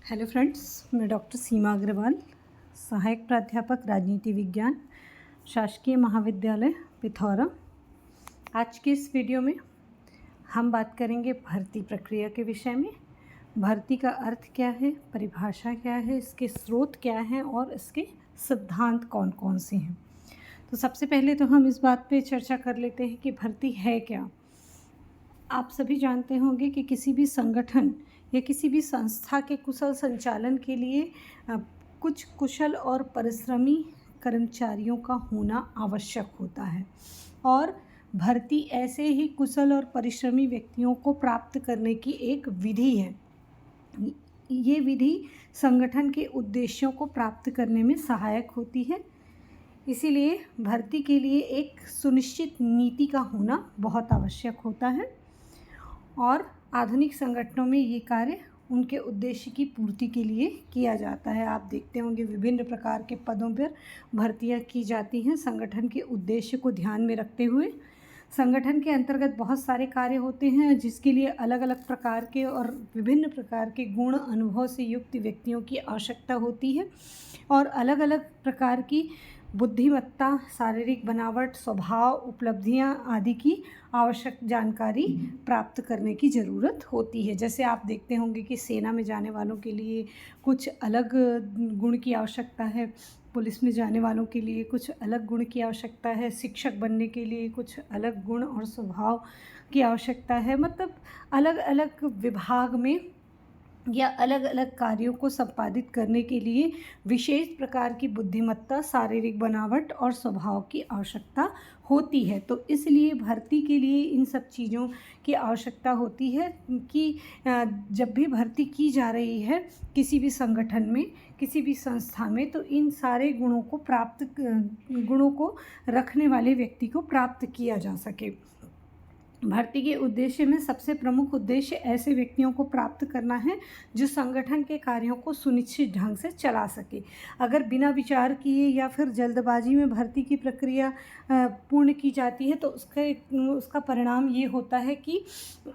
Hello friends, मैं doctor सीमा अग्रवाल, सहायक प्राध्यापक राजनीति विज्ञान, शासकीय महाविद्यालय पिथौरा। आज के इस वीडियो में हम बात करेंगे भर्ती प्रक्रिया के विषय में। भर्ती का अर्थ क्या है, परिभाषा क्या है, इसके स्रोत क्या हैं और इसके सिद्धांत कौन कौन से हैं। तो सबसे पहले तो हम इस बात पे चर्चा कर लेते हैं कि भर्ती है क्या। आप सभी जानते होंगे कि किसी भी संगठन या किसी भी संस्था के कुशल संचालन के लिए कुछ कुशल और परिश्रमी कर्मचारियों का होना आवश्यक होता है और भर्ती ऐसे ही कुशल और परिश्रमी व्यक्तियों को प्राप्त करने की एक विधि है। ये विधि संगठन के उद्देश्यों को प्राप्त करने में सहायक होती है। इसीलिए भर्ती के लिए एक सुनिश्चित नीति का होना बहुत आवश्यक होता है और आधुनिक संगठनों में ये कार्य उनके उद्देश्य की पूर्ति के लिए किया जाता है। आप देखते होंगे विभिन्न प्रकार के पदों पर भर्तियां की जाती हैं संगठन के उद्देश्य को ध्यान में रखते हुए। संगठन के अंतर्गत बहुत सारे कार्य होते हैं जिसके लिए अलग अलग प्रकार के और विभिन्न प्रकार के गुण अनुभव से युक्त व्यक्तियों की आवश्यकता होती है और अलग अलग प्रकार की बुद्धिमत्ता, शारीरिक बनावट, स्वभाव, उपलब्धियां आदि की आवश्यक जानकारी प्राप्त करने की ज़रूरत होती है। जैसे आप देखते होंगे कि सेना में जाने वालों के लिए कुछ अलग गुण की आवश्यकता है, पुलिस में जाने वालों के लिए कुछ अलग गुण की आवश्यकता है, शिक्षक बनने के लिए कुछ अलग गुण और स्वभाव की आवश्यकता है। मतलब अलग अलग विभाग में या अलग अलग कार्यों को संपादित करने के लिए विशेष प्रकार की बुद्धिमत्ता, शारीरिक बनावट और स्वभाव की आवश्यकता होती है। तो इसलिए भर्ती के लिए इन सब चीज़ों की आवश्यकता होती है कि जब भी भर्ती की जा रही है किसी भी संगठन में, किसी भी संस्था में, तो इन सारे गुणों को रखने वाले व्यक्ति को प्राप्त किया जा सके। भर्ती के उद्देश्य में सबसे प्रमुख उद्देश्य ऐसे व्यक्तियों को प्राप्त करना है जो संगठन के कार्यों को सुनिश्चित ढंग से चला सके। अगर बिना विचार किए या फिर जल्दबाजी में भर्ती की प्रक्रिया पूर्ण की जाती है तो उसका परिणाम ये होता है कि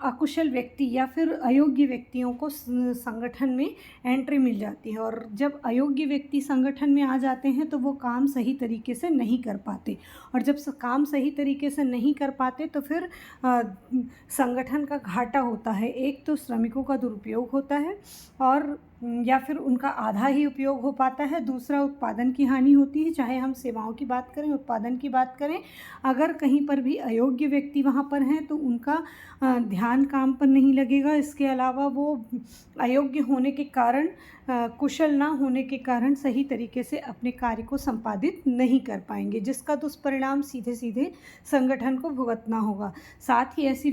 अकुशल व्यक्ति या फिर अयोग्य व्यक्तियों को संगठन में एंट्री मिल जाती है और जब अयोग्य व्यक्ति संगठन में आ जाते हैं तो वो काम सही तरीके से नहीं कर पाते और जब काम सही तरीके से नहीं कर पाते तो फिर संगठन का घाटा होता है। एक तो श्रमिकों का दुरुपयोग होता है और या फिर उनका आधा ही उपयोग हो पाता है। दूसरा, उत्पादन की हानि होती है, चाहे हम सेवाओं की बात करें, उत्पादन की बात करें। अगर कहीं पर भी अयोग्य व्यक्ति वहाँ पर हैं तो उनका ध्यान काम पर नहीं लगेगा। इसके अलावा वो अयोग्य होने के कारण, कुशल ना होने के कारण सही तरीके से अपने कार्य को संपादित नहीं कर पाएंगे, जिसका दुष्परिणाम सीधे सीधे संगठन को भुगतना होगा। साथ ही ऐसे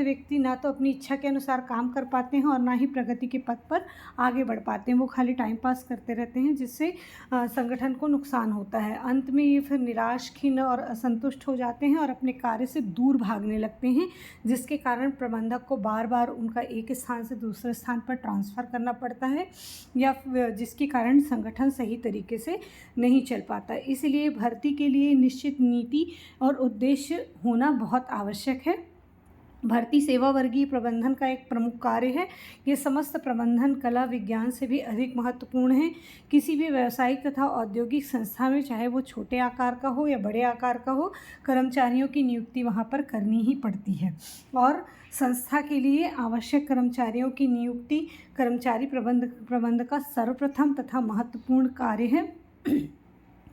व्यक्ति ना तो अपनी इच्छा के अनुसार काम कर पाते हैं और ना ही प्रगति के पथ पर आगे बढ़ पाते हैं। वो खाली टाइम पास करते रहते हैं जिससे संगठन को नुकसान होता है। अंत में ये फिर निराश, खिन्न और असंतुष्ट हो जाते हैं और अपने कार्य से दूर भागने लगते हैं, जिसके कारण प्रबंधक को बार बार उनका एक स्थान से दूसरे स्थान पर ट्रांसफ़र करना पड़ता है या जिसके कारण संगठन सही तरीके से नहीं चल पाता। इसलिए भर्ती के लिए निश्चित नीति और उद्देश्य होना बहुत आवश्यक है। भर्ती सेवा वर्गीय प्रबंधन का एक प्रमुख कार्य है। ये समस्त प्रबंधन कला विज्ञान से भी अधिक महत्वपूर्ण है। किसी भी व्यावसायिक तथा औद्योगिक संस्था में, चाहे वो छोटे आकार का हो या बड़े आकार का हो, कर्मचारियों की नियुक्ति वहाँ पर करनी ही पड़ती है और संस्था के लिए आवश्यक कर्मचारियों की नियुक्ति कर्मचारी प्रबंध का सर्वप्रथम तथा महत्वपूर्ण कार्य है।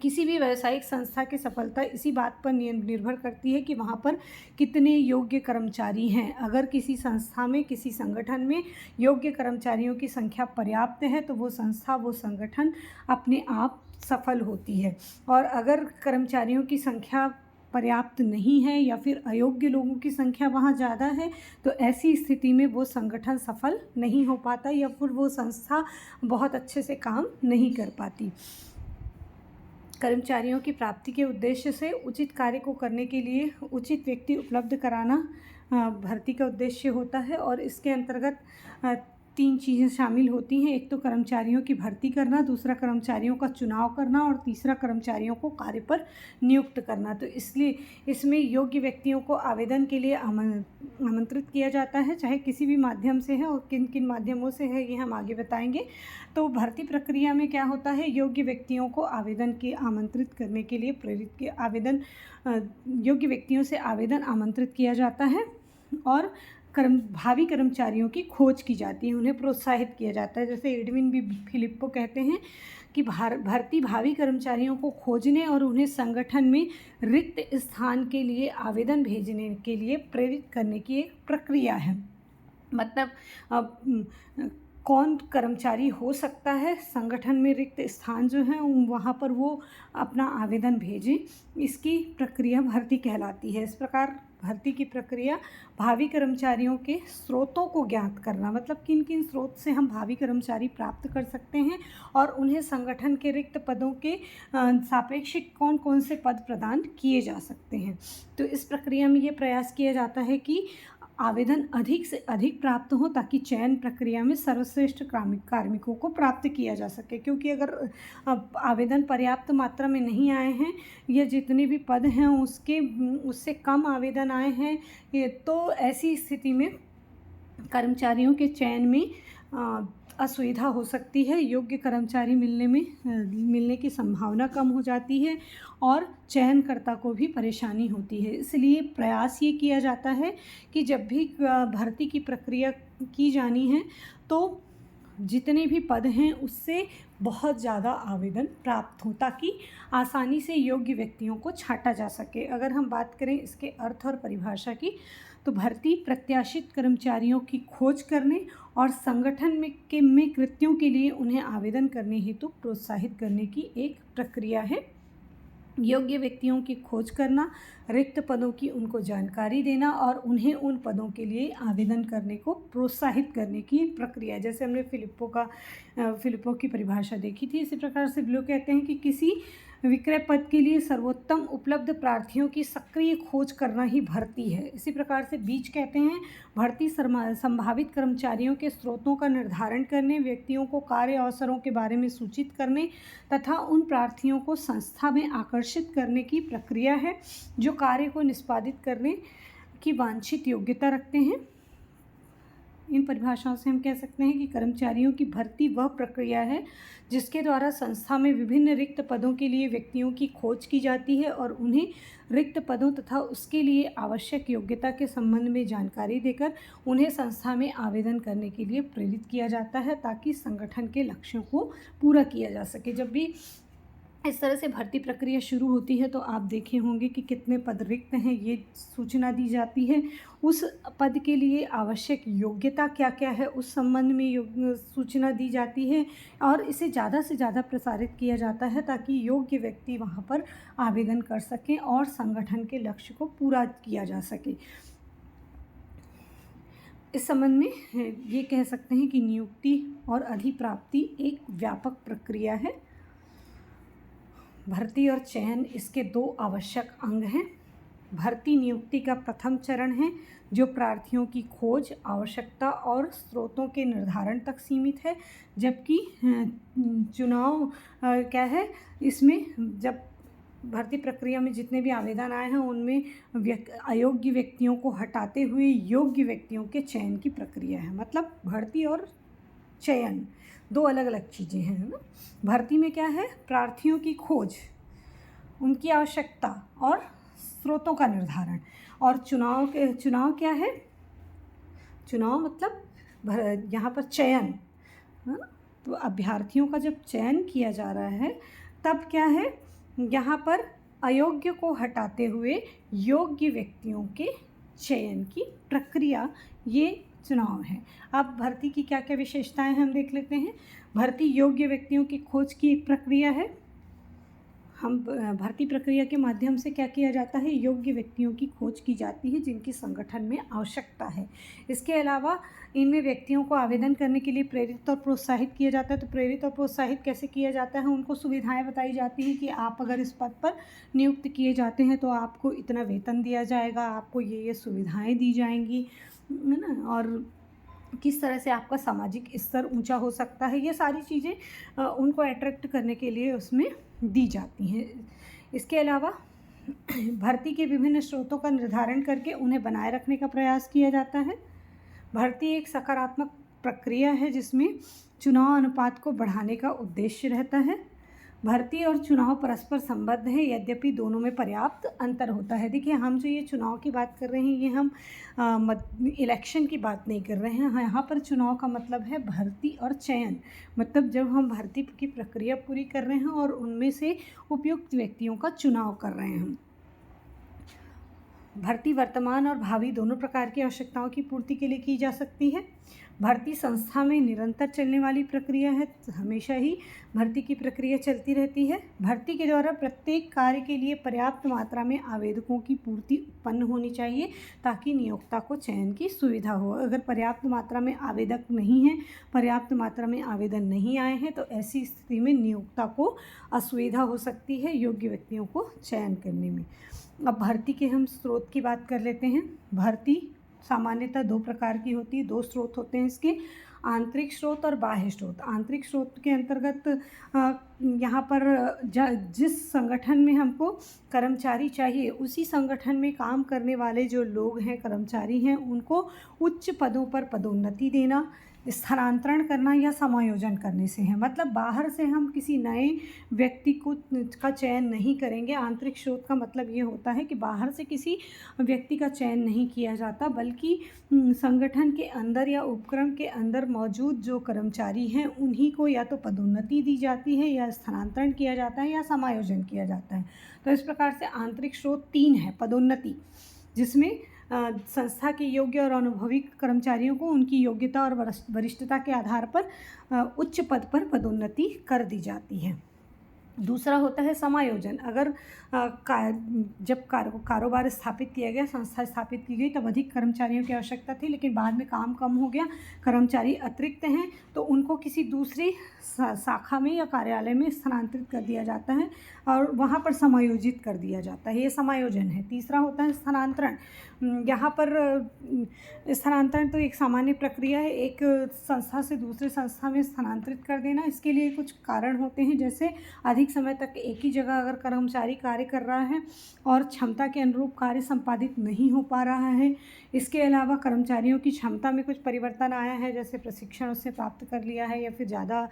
किसी भी व्यावसायिक संस्था की सफलता इसी बात पर निर्भर करती है कि वहाँ पर कितने योग्य कर्मचारी हैं। अगर किसी संस्था में, किसी संगठन में योग्य कर्मचारियों की संख्या पर्याप्त है तो वो संस्था, वो संगठन अपने आप सफल होती है और अगर कर्मचारियों की संख्या पर्याप्त नहीं है या फिर अयोग्य लोगों की संख्या वहाँ ज़्यादा है तो ऐसी स्थिति में वो संगठन सफल नहीं हो पाता या फिर वो संस्था बहुत अच्छे से काम नहीं कर पाती। कर्मचारियों की प्राप्ति के उद्देश्य से उचित कार्य को करने के लिए उचित व्यक्ति उपलब्ध कराना भर्ती का उद्देश्य होता है और इसके अंतर्गत 3 चीज़ें शामिल होती हैं। एक तो कर्मचारियों की भर्ती करना, दूसरा कर्मचारियों का चुनाव करना और तीसरा कर्मचारियों को कार्य पर नियुक्त करना। तो इसलिए इसमें योग्य व्यक्तियों को आवेदन के लिए आमंत्रित किया जाता है, चाहे किसी भी माध्यम से है और किन किन माध्यमों से है ये हम आगे बताएंगे। तो भर्ती प्रक्रिया में क्या होता है, योग्य व्यक्तियों को आवेदन के आमंत्रित करने के लिए योग्य व्यक्तियों से आवेदन आमंत्रित किया जाता है और भावी कर्मचारियों की खोज की जाती है, उन्हें प्रोत्साहित किया जाता है। जैसे एडविन बी फिलिप्पो कहते हैं कि भर्ती भावी कर्मचारियों को खोजने और उन्हें संगठन में रिक्त स्थान के लिए आवेदन भेजने के लिए प्रेरित करने की एक प्रक्रिया है। मतलब कौन कर्मचारी हो सकता है संगठन में रिक्त स्थान जो है वहाँ पर वो अपना आवेदन भेजें, इसकी प्रक्रिया भर्ती कहलाती है। इस प्रकार भर्ती की प्रक्रिया भावी कर्मचारियों के स्रोतों को ज्ञात करना, मतलब किन किन स्रोत से हम भावी कर्मचारी प्राप्त कर सकते हैं और उन्हें संगठन के रिक्त पदों के सापेक्षिक कौन कौन से पद प्रदान किए जा सकते हैं। तो इस प्रक्रिया में ये प्रयास किया जाता है कि आवेदन अधिक से अधिक प्राप्त हो ताकि चयन प्रक्रिया में सर्वश्रेष्ठ कार्मिकों को प्राप्त किया जा सके। क्योंकि अगर आवेदन पर्याप्त मात्रा में नहीं आए हैं या जितने भी पद हैं उससे कम आवेदन आए हैं तो ऐसी स्थिति में कर्मचारियों के चयन में असुविधा हो सकती है, योग्य कर्मचारी मिलने की संभावना कम हो जाती है और चयनकर्ता को भी परेशानी होती है। इसलिए प्रयास ये किया जाता है कि जब भी भर्ती की प्रक्रिया की जानी है तो जितने भी पद हैं उससे बहुत ज़्यादा आवेदन प्राप्त हो ताकि आसानी से योग्य व्यक्तियों को छांटा जा सके। अगर हम बात करें इसके अर्थ और परिभाषा की तो भर्ती प्रत्याशित कर्मचारियों की खोज करने और संगठन में कृत्यों के लिए उन्हें आवेदन करने हेतु प्रोत्साहित करने की एक प्रक्रिया है। योग्य व्यक्तियों की खोज करना, रिक्त पदों की उनको जानकारी देना और उन्हें उन पदों के लिए आवेदन करने को प्रोत्साहित करने की एक प्रक्रिया। जैसे हमने फिलिप्पो की परिभाषा देखी थी, इसी प्रकार से ब्लू कहते हैं कि किसी विक्रय पद के लिए सर्वोत्तम उपलब्ध प्रार्थियों की सक्रिय खोज करना ही भर्ती है। इसी प्रकार से बीच कहते हैं भर्ती संभावित कर्मचारियों के स्रोतों का निर्धारण करने, व्यक्तियों को कार्य अवसरों के बारे में सूचित करने तथा उन प्रार्थियों को संस्था में आकर्षित करने की प्रक्रिया है जो कार्य को निष्पादित करने की वांछित योग्यता रखते हैं। इन परिभाषाओं से हम कह सकते हैं कि कर्मचारियों की भर्ती वह प्रक्रिया है जिसके द्वारा संस्था में विभिन्न रिक्त पदों के लिए व्यक्तियों की खोज की जाती है और उन्हें रिक्त पदों तथा उसके लिए आवश्यक योग्यता के संबंध में जानकारी देकर उन्हें संस्था में आवेदन करने के लिए प्रेरित किया जाता है ताकि संगठन के लक्ष्यों को पूरा किया जा सके। जब भी इस तरह से भर्ती प्रक्रिया शुरू होती है तो आप देखे होंगे कि कितने पद रिक्त हैं ये सूचना दी जाती है, उस पद के लिए आवश्यक योग्यता क्या क्या है उस संबंध में सूचना दी जाती है और इसे ज़्यादा से ज़्यादा प्रसारित किया जाता है ताकि योग्य व्यक्ति वहाँ पर आवेदन कर सकें और संगठन के लक्ष्य को पूरा किया जा सके। इस संबंध में ये कह सकते हैं कि नियुक्ति और अधिप्राप्ति एक व्यापक प्रक्रिया है। भर्ती और चयन इसके 2 आवश्यक अंग हैं। भर्ती नियुक्ति का प्रथम चरण है जो प्रार्थियों की खोज, आवश्यकता और स्रोतों के निर्धारण तक सीमित है, जबकि चुनाव क्या है, इसमें जब भर्ती प्रक्रिया में जितने भी आवेदन आए हैं उनमें अयोग्य व्यक्तियों को हटाते हुए योग्य व्यक्तियों के चयन की प्रक्रिया है। मतलब भर्ती और चयन 2 अलग अलग चीज़ें हैं ना। भर्ती में क्या है, प्रार्थियों की खोज, उनकी आवश्यकता और स्रोतों का निर्धारण, और चुनाव क्या है, चुनाव मतलब यहाँ पर चयन है ना। तो अभ्यर्थियों का जब चयन किया जा रहा है तब क्या है, यहाँ पर अयोग्य को हटाते हुए योग्य व्यक्तियों के चयन की प्रक्रिया, ये चुनाव है। अब भर्ती की क्या क्या विशेषताएं हम देख लेते हैं। भर्ती योग्य व्यक्तियों की खोज की एक प्रक्रिया है। हम भर्ती प्रक्रिया के माध्यम से क्या किया जाता है, योग्य व्यक्तियों की खोज की जाती है जिनकी संगठन में आवश्यकता है। इसके अलावा इनमें व्यक्तियों को आवेदन करने के लिए प्रेरित और प्रोत्साहित किया जाता है। तो प्रेरित और प्रोत्साहित कैसे किया जाता है, उनको सुविधाएं बताई जाती हैं कि आप अगर इस पद पर नियुक्त किए जाते हैं तो आपको इतना वेतन दिया जाएगा, आपको ये सुविधाएँ दी जाएंगी, है ना। और किस तरह से आपका सामाजिक स्तर ऊंचा हो सकता है, ये सारी चीज़ें उनको अट्रैक्ट करने के लिए उसमें दी जाती हैं। इसके अलावा भर्ती के विभिन्न स्रोतों का निर्धारण करके उन्हें बनाए रखने का प्रयास किया जाता है। भर्ती एक सकारात्मक प्रक्रिया है जिसमें चुनाव अनुपात को बढ़ाने का उद्देश्य रहता है। भर्ती और चुनाव परस्पर संबद्ध है, यद्यपि दोनों में पर्याप्त अंतर होता है। देखिए, हम जो ये चुनाव की बात कर रहे हैं, ये हम इलेक्शन की बात नहीं कर रहे हैं। यहाँ पर चुनाव का मतलब है भर्ती और चयन, मतलब जब हम भर्ती की प्रक्रिया पूरी कर रहे हैं और उनमें से उपयुक्त व्यक्तियों का चुनाव कर रहे हैं। भर्ती वर्तमान और भावी दोनों प्रकार की आवश्यकताओं की पूर्ति के लिए की जा सकती है। भर्ती संस्था में निरंतर चलने वाली प्रक्रिया है, हमेशा ही भर्ती की प्रक्रिया चलती रहती है। भर्ती के द्वारा प्रत्येक कार्य के लिए पर्याप्त मात्रा में आवेदकों की पूर्ति उत्पन्न होनी चाहिए ताकि नियोक्ता को चयन की सुविधा हो। अगर पर्याप्त मात्रा में आवेदक नहीं हैं, पर्याप्त मात्रा में आवेदन नहीं आए हैं, तो ऐसी स्थिति में नियोक्ता को असुविधा हो सकती है योग्य व्यक्तियों को चयन करने में। अब भर्ती के हम स्रोत की बात कर लेते हैं। भर्ती सामान्यतः दो प्रकार की होती है, दो स्रोत होते हैं इसके, आंतरिक स्रोत और बाह्य स्रोत। आंतरिक स्रोत के अंतर्गत यहाँ पर जिस संगठन में हमको कर्मचारी चाहिए, उसी संगठन में काम करने वाले जो लोग हैं, कर्मचारी हैं, उनको उच्च पदों पर पदोन्नति देना, स्थानांतरण करना या समायोजन करने से है। मतलब बाहर से हम किसी नए व्यक्ति का चयन नहीं करेंगे। आंतरिक स्रोत का मतलब ये होता है कि बाहर से किसी व्यक्ति का चयन नहीं किया जाता, बल्कि संगठन के अंदर या उपक्रम के अंदर मौजूद जो कर्मचारी हैं उन्हीं को या तो पदोन्नति दी जाती है, या स्थानांतरण किया जाता है, या समायोजन किया जाता है। तो इस प्रकार से आंतरिक स्रोत 3 है। पदोन्नति, जिसमें संस्था के योग्य और अनुभवी कर्मचारियों को उनकी योग्यता और वरिष्ठता के आधार पर उच्च पद पर पदोन्नति कर दी जाती है। दूसरा होता है समायोजन। अगर जब कारोबार स्थापित किया गया, संस्था स्थापित की गई, तब अधिक कर्मचारियों की आवश्यकता थी, लेकिन बाद में काम कम हो गया, कर्मचारी अतिरिक्त हैं, तो उनको किसी दूसरी शाखा में या कार्यालय में स्थानांतरित कर दिया जाता है और वहाँ पर समायोजित कर दिया जाता है। ये समायोजन है। तीसरा होता है स्थानांतरण। यहाँ पर स्थानांतरण तो एक सामान्य प्रक्रिया है, एक संस्था से दूसरे संस्था में स्थानांतरित कर देना। इसके लिए कुछ कारण होते हैं, जैसे अधिक समय तक एक ही जगह अगर कर्मचारी कार्य कर रहा है और क्षमता के अनुरूप कार्य संपादित नहीं हो पा रहा है। इसके अलावा कर्मचारियों की क्षमता में कुछ परिवर्तन आया है, जैसे प्रशिक्षण उससे प्राप्त कर लिया है, या फिर ज़्यादा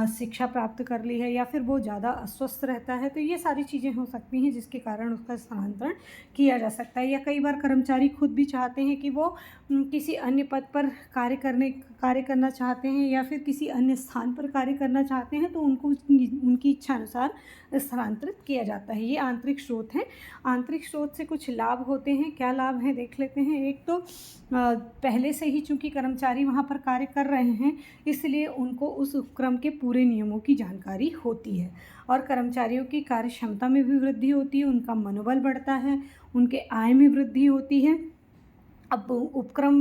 शिक्षा प्राप्त कर ली है, या फिर वो ज़्यादा अस्वस्थ रहता है। तो ये सारी चीज़ें हो सकती हैं जिसके कारण उसका स्थानांतरण किया जा सकता है। या कई बार कर्मचारी खुद भी चाहते हैं कि वो किसी अन्य पद पर कार्य करना चाहते हैं, या फिर किसी अन्य स्थान पर कार्य करना चाहते हैं, तो उनको उनकी इच्छा अनुसार स्थानांतरित किया जाता है। ये आंतरिक स्रोत हैं। आंतरिक स्रोत से कुछ लाभ होते हैं। क्या लाभ हैं देख लेते हैं। एक तो पहले से ही चूँकि कर्मचारी वहाँ पर कार्य कर रहे हैं, इसलिए उनको उस उपक्रम के पूरे नियमों की जानकारी होती है, और कर्मचारियों की कार्य क्षमता में भी वृद्धि होती है, उनका मनोबल बढ़ता है, उनके आय में वृद्धि होती है। अब उपक्रम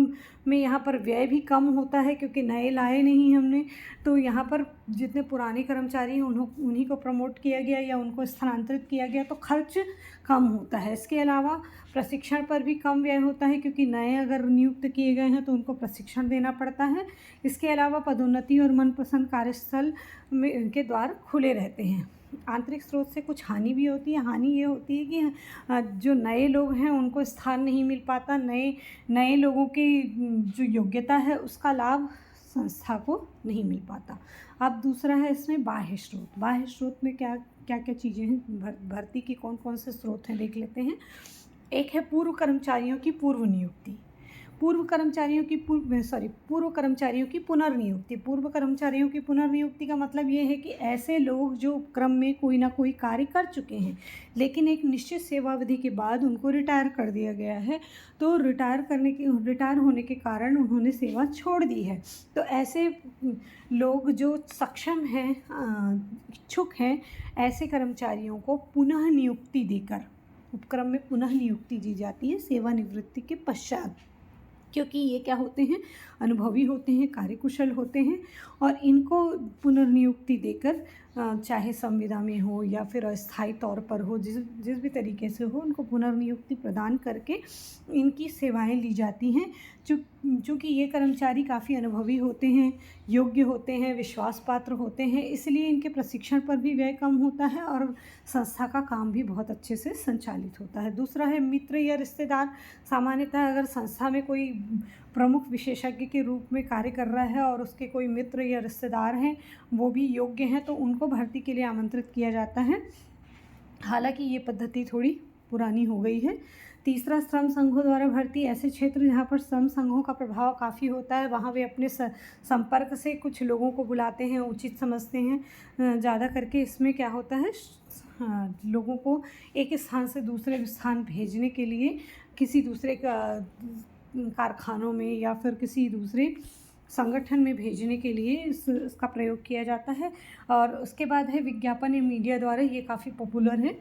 में यहाँ पर व्यय भी कम होता है, क्योंकि नए लाए नहीं हमने, तो यहाँ पर जितने पुराने कर्मचारी हैं उन्हीं को प्रमोट किया गया या उनको स्थानांतरित किया गया, तो खर्च कम होता है। इसके अलावा प्रशिक्षण पर भी कम व्यय होता है, क्योंकि नए अगर नियुक्त किए गए हैं तो उनको प्रशिक्षण देना पड़ता है। इसके अलावा पदोन्नति और मनपसंद कार्यस्थल में के द्वार खुले रहते हैं। आंतरिक स्रोत से कुछ हानि भी होती है। हानि ये होती है कि जो नए लोग हैं उनको स्थान नहीं मिल पाता, नए लोगों की जो योग्यता है उसका लाभ संस्था को नहीं मिल पाता। अब दूसरा है इसमें बाह्य स्रोत। बाह्य स्रोत में क्या क्या चीज़ें हैं, भर्ती की कौन कौन से स्रोत हैं देख लेते हैं। एक है पूर्व कर्मचारियों की पूर्व नियुक्ति। पूर्व कर्मचारियों की पुनर्नियुक्ति। पूर्व कर्मचारियों की पुनर्नियुक्ति का मतलब ये है कि ऐसे लोग जो उपक्रम में कोई ना कोई कार्य कर चुके हैं, लेकिन एक निश्चित सेवावधि के बाद उनको रिटायर कर दिया गया है, तो रिटायर होने के कारण उन्होंने सेवा छोड़ दी है। तो ऐसे लोग जो सक्षम हैं, इच्छुक हैं, ऐसे कर्मचारियों को पुनः नियुक्ति देकर उपक्रम में पुनः नियुक्ति दी जाती है सेवानिवृत्ति के पश्चात। क्योंकि ये क्या होते हैं, अनुभवी होते हैं, कार्यकुशल होते हैं और इनको पुनर्नियुक्ति देकर चाहे संविदा में हो या फिर अस्थायी तौर पर हो, जिस जिस भी तरीके से हो, उनको पुनर्नियुक्ति प्रदान करके इनकी सेवाएं ली जाती हैं। चूँकि ये कर्मचारी काफ़ी अनुभवी होते हैं, योग्य होते हैं, विश्वास पात्र होते हैं, इसलिए इनके प्रशिक्षण पर भी व्यय कम होता है और संस्था का काम भी बहुत अच्छे से संचालित होता है। दूसरा है मित्र या रिश्तेदार। सामान्यतः अगर संस्था में कोई प्रमुख विशेषज्ञ के रूप में कार्य कर रहा है और उसके कोई मित्र या रिश्तेदार हैं, वो भी योग्य हैं, तो उनको भर्ती के लिए आमंत्रित किया जाता है। हालांकि ये पद्धति थोड़ी पुरानी हो गई है। तीसरा, श्रम संघों द्वारा भर्ती। ऐसे क्षेत्र जहाँ पर श्रम संघों का प्रभाव काफ़ी होता है, वहाँ वे अपने संपर्क से कुछ लोगों को बुलाते हैं, उचित समझते हैं। ज़्यादा करके इसमें क्या होता है, लोगों को एक स्थान से दूसरे स्थान भेजने के लिए किसी दूसरे कारखानों में या फिर किसी दूसरे संगठन में भेजने के लिए इसका प्रयोग किया जाता है। और उसके बाद है विज्ञापन या मीडिया द्वारा। ये काफ़ी पॉपुलर है।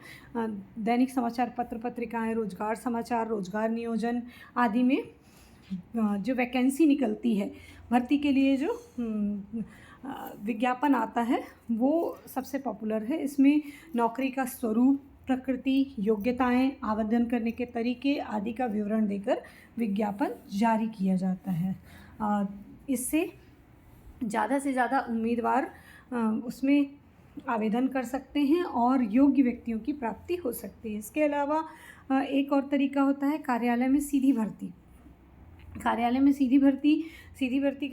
दैनिक समाचार पत्र पत्रिकाएं, रोजगार समाचार, रोजगार नियोजन आदि में जो वैकेंसी निकलती है भर्ती के लिए, जो विज्ञापन आता है, वो सबसे पॉपुलर है। इसमें नौकरी का स्वरूप, प्रकृति, योग्यताएं, आवेदन करने के तरीके आदि का विवरण देकर विज्ञापन जारी किया जाता है। इससे ज़्यादा से ज़्यादा उम्मीदवार उसमें आवेदन कर सकते हैं और योग्य व्यक्तियों की प्राप्ति हो सकती है। इसके अलावा एक और तरीका होता है कार्यालय में सीधी भर्ती। कार्यालय में सीधी भर्ती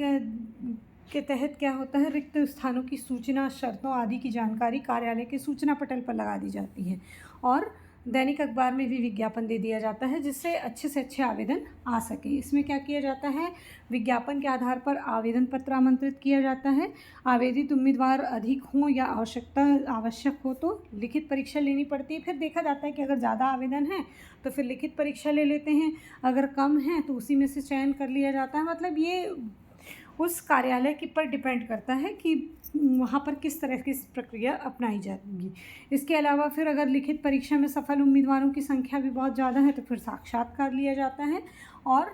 के तहत क्या होता है, रिक्त स्थानों की सूचना, शर्तों आदि की जानकारी कार्यालय के सूचना पटल पर लगा दी जाती है और दैनिक अखबार में भी विज्ञापन दे दिया जाता है, जिससे अच्छे से अच्छे आवेदन आ सके। इसमें क्या किया जाता है, विज्ञापन के आधार पर आवेदन पत्र आमंत्रित किया जाता है। आवेदित उम्मीदवार अधिक हों या आवश्यक हो तो लिखित परीक्षा लेनी पड़ती है। फिर देखा जाता है कि अगर ज़्यादा आवेदन है तो फिर लिखित परीक्षा ले लेते हैं, अगर कम है तो उसी में से चयन कर लिया जाता है। मतलब ये उस कार्यालय के पर डिपेंड करता है कि वहाँ पर किस तरह की प्रक्रिया अपनाई जाएगी। इसके अलावा फिर अगर लिखित परीक्षा में सफल उम्मीदवारों की संख्या भी बहुत ज़्यादा है तो फिर साक्षात्कार लिया जाता है और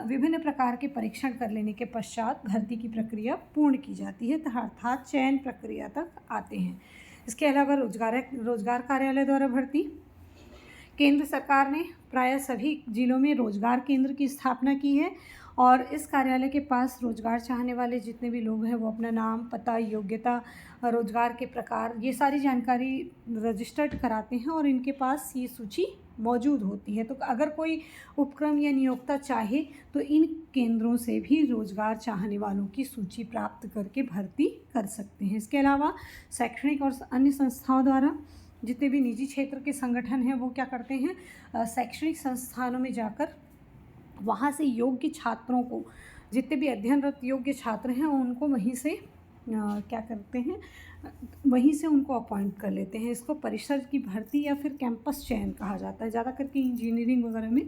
विभिन्न प्रकार के परीक्षण कर लेने के पश्चात भर्ती की प्रक्रिया पूर्ण की जाती है, अर्थात चयन प्रक्रिया तक आते हैं। इसके अलावा रोजगार कार्यालय द्वारा भर्ती। केंद्र सरकार ने प्रायः सभी जिलों में रोजगार केंद्र की स्थापना की है और इस कार्यालय के पास रोजगार चाहने वाले जितने भी लोग हैं वो अपना नाम, पता, योग्यता, रोजगार के प्रकार, ये सारी जानकारी रजिस्टर्ड कराते हैं और इनके पास ये सूची मौजूद होती है। तो अगर कोई उपक्रम या नियोक्ता चाहे तो इन केंद्रों से भी रोजगार चाहने वालों की सूची प्राप्त करके भर्ती कर सकते हैं। इसके अलावा शैक्षणिक और अन्य संस्थाओं द्वारा जितने भी निजी क्षेत्र के संगठन हैं वो क्या करते हैं, शैक्षणिक संस्थानों में जाकर वहाँ से योग्य छात्रों को, जितने भी अध्ययनरत योग्य छात्र हैं उनको वहीं से क्या करते हैं, वहीं से उनको अपॉइंट कर लेते हैं। इसको परिसर की भर्ती या फिर कैंपस चयन कहा जाता है। ज़्यादा करके इंजीनियरिंग वगैरह में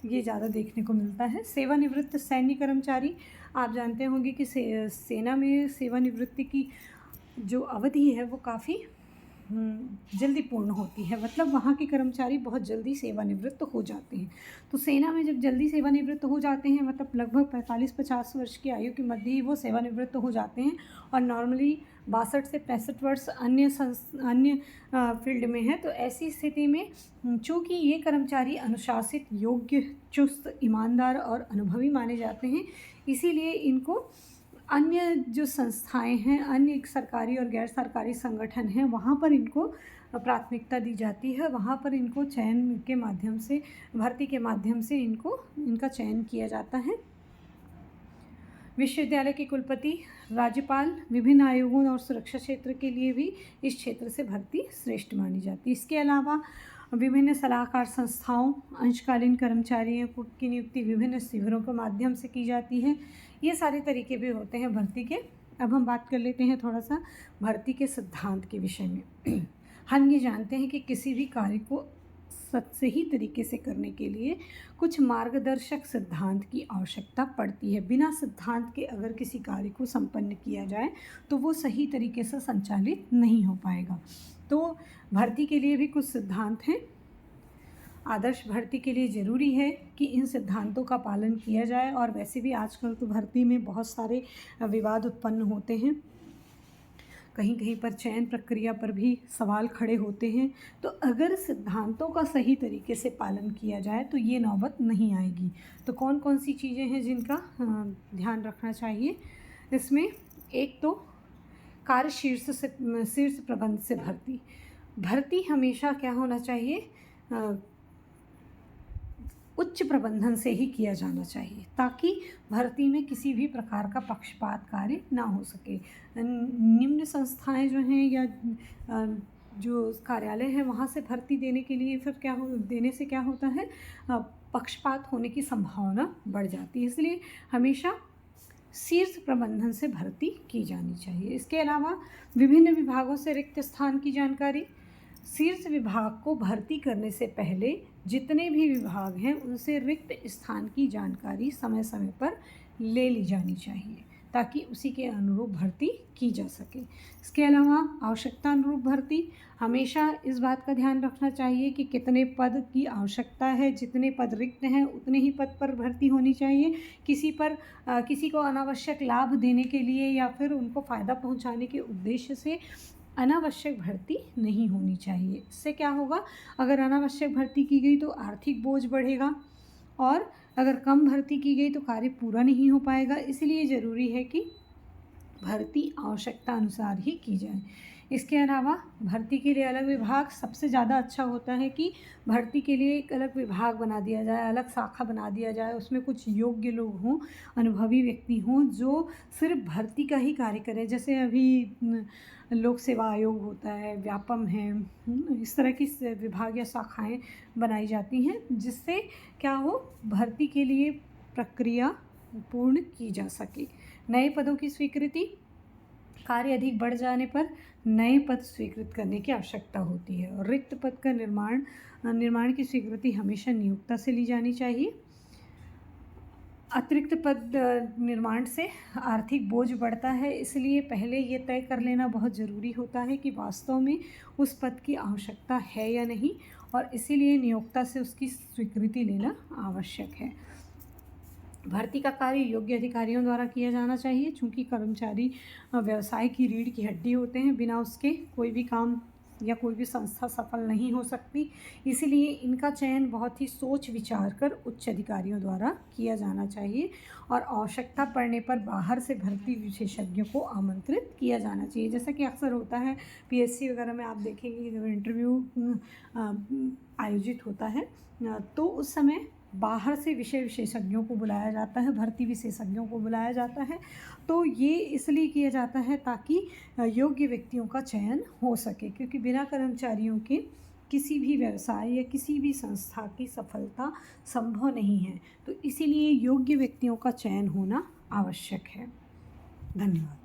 ये ज़्यादा देखने को मिलता है। सेवानिवृत्त सैन्य कर्मचारी। आप जानते होंगे कि सेना में सेवानिवृत्ति की जो अवधि है वो काफ़ी जल्दी पूर्ण होती है। मतलब वहाँ के कर्मचारी बहुत जल्दी सेवानिवृत्त हो जाते हैं। तो सेना में जब जल्दी सेवानिवृत्त हो जाते हैं, मतलब लगभग 45-50 वर्ष की आयु के मध्य ही वो सेवानिवृत्त हो जाते हैं और नॉर्मली 62 से 65 वर्ष अन्य फील्ड में है। तो ऐसी स्थिति में चूँकि ये कर्मचारी अनुशासित, योग्य, चुस्त, ईमानदार और अनुभवी माने जाते हैं, इसीलिए इनको अन्य जो संस्थाएं हैं, अन्य सरकारी और गैर सरकारी संगठन हैं, वहाँ पर इनको प्राथमिकता दी जाती है। वहाँ पर इनको चयन के माध्यम से, भर्ती के माध्यम से इनका चयन किया जाता है। विश्वविद्यालय के कुलपति, राज्यपाल, विभिन्न आयोगों और सुरक्षा क्षेत्र के लिए भी इस क्षेत्र से भर्ती श्रेष्ठ मानी जाती है। इसके अलावा विभिन्न सलाहकार संस्थाओं, अंशकालीन कर्मचारियों की नियुक्ति विभिन्न शिविरों के माध्यम से की जाती है। ये सारे तरीके भी होते हैं भर्ती के। अब हम बात कर लेते हैं थोड़ा सा भर्ती के सिद्धांत के विषय में। हम ये जानते हैं कि किसी भी कार्य को सही तरीके से करने के लिए कुछ मार्गदर्शक सिद्धांत की आवश्यकता पड़ती है। बिना सिद्धांत के अगर किसी कार्य को संपन्न किया जाए तो वो सही तरीके से संचालित नहीं हो पाएगा। तो भर्ती के लिए भी कुछ सिद्धांत हैं। आदर्श भर्ती के लिए ज़रूरी है कि इन सिद्धांतों का पालन किया जाए। और वैसे भी आजकल तो भर्ती में बहुत सारे विवाद उत्पन्न होते हैं, कहीं कहीं पर चयन प्रक्रिया पर भी सवाल खड़े होते हैं। तो अगर सिद्धांतों का सही तरीके से पालन किया जाए तो ये नौबत नहीं आएगी। तो कौन कौन सी चीज़ें हैं जिनका ध्यान रखना चाहिए इसमें? एक तो कार्य शीर्ष प्रबंध से भर्ती हमेशा क्या होना चाहिए, उच्च प्रबंधन से ही किया जाना चाहिए, ताकि भर्ती में किसी भी प्रकार का पक्षपात कार्य ना हो सके। निम्न संस्थाएं जो हैं या जो कार्यालय हैं वहाँ से भर्ती देने के लिए फिर देने से क्या होता है, पक्षपात होने की संभावना बढ़ जाती है। इसलिए हमेशा शीर्ष प्रबंधन से भर्ती की जानी चाहिए। इसके अलावा विभिन्न विभागों से रिक्त स्थान की जानकारी। शीर्ष विभाग को भर्ती करने से पहले जितने भी विभाग हैं उनसे रिक्त स्थान की जानकारी समय समय पर ले ली जानी चाहिए, ताकि उसी के अनुरूप भर्ती की जा सके। इसके अलावा आवश्यकता अनुरूप भर्ती, हमेशा इस बात का ध्यान रखना चाहिए कि कितने पद की आवश्यकता है, जितने पद रिक्त हैं उतने ही पद पर भर्ती होनी चाहिए। किसी को अनावश्यक लाभ देने के लिए या फिर उनको फ़ायदा पहुंचाने के उद्देश्य से अनावश्यक भर्ती नहीं होनी चाहिए। इससे क्या होगा, अगर अनावश्यक भर्ती की गई तो आर्थिक बोझ बढ़ेगा, और अगर कम भर्ती की गई तो कार्य पूरा नहीं हो पाएगा। इसलिए ज़रूरी है कि भर्ती आवश्यकता अनुसार ही की जाए। इसके अलावा भर्ती के लिए अलग विभाग, सबसे ज़्यादा अच्छा होता है कि भर्ती के लिए एक अलग विभाग बना दिया जाए, अलग शाखा बना दिया जाए। उसमें कुछ योग्य लोग हों, अनुभवी व्यक्ति हों, जो सिर्फ भर्ती का ही कार्य करें। जैसे अभी लोक सेवा आयोग होता है, व्यापम है, इस तरह की विभाग या शाखाएं बनाई जाती हैं, जिससे क्या हो, भर्ती के लिए प्रक्रिया पूर्ण की जा सके। नए पदों की स्वीकृति, कार्य अधिक बढ़ जाने पर नए पद स्वीकृत करने की आवश्यकता होती है। और रिक्त पद का निर्माण की स्वीकृति हमेशा नियोक्ता से ली जानी चाहिए। अतिरिक्त पद निर्माण से आर्थिक बोझ बढ़ता है, इसलिए पहले ये तय कर लेना बहुत ज़रूरी होता है कि वास्तव में उस पद की आवश्यकता है या नहीं, और इसीलिए नियोक्ता से उसकी स्वीकृति लेना आवश्यक है। भर्ती का कार्य योग्य अधिकारियों द्वारा किया जाना चाहिए, चूँकि कर्मचारी व्यवसाय की रीढ़ की हड्डी होते हैं। बिना उसके कोई भी काम या कोई भी संस्था सफल नहीं हो सकती। इसलिए इनका चयन बहुत ही सोच विचार कर उच्च अधिकारियों द्वारा किया जाना चाहिए, और आवश्यकता पड़ने पर बाहर से भर्ती विशेषज्ञों को आमंत्रित किया जाना चाहिए। जैसा कि अक्सर होता है पीएससी वगैरह में, आप देखेंगे जब इंटरव्यू आयोजित होता है तो उस समय बाहर से विषय विशेषज्ञों को बुलाया जाता है, भर्ती विशेषज्ञों को बुलाया जाता है। तो ये इसलिए किया जाता है ताकि योग्य व्यक्तियों का चयन हो सके, क्योंकि बिना कर्मचारियों के किसी भी व्यवसाय या किसी भी संस्था की सफलता संभव नहीं है। तो इसीलिए योग्य व्यक्तियों का चयन होना आवश्यक है। धन्यवाद।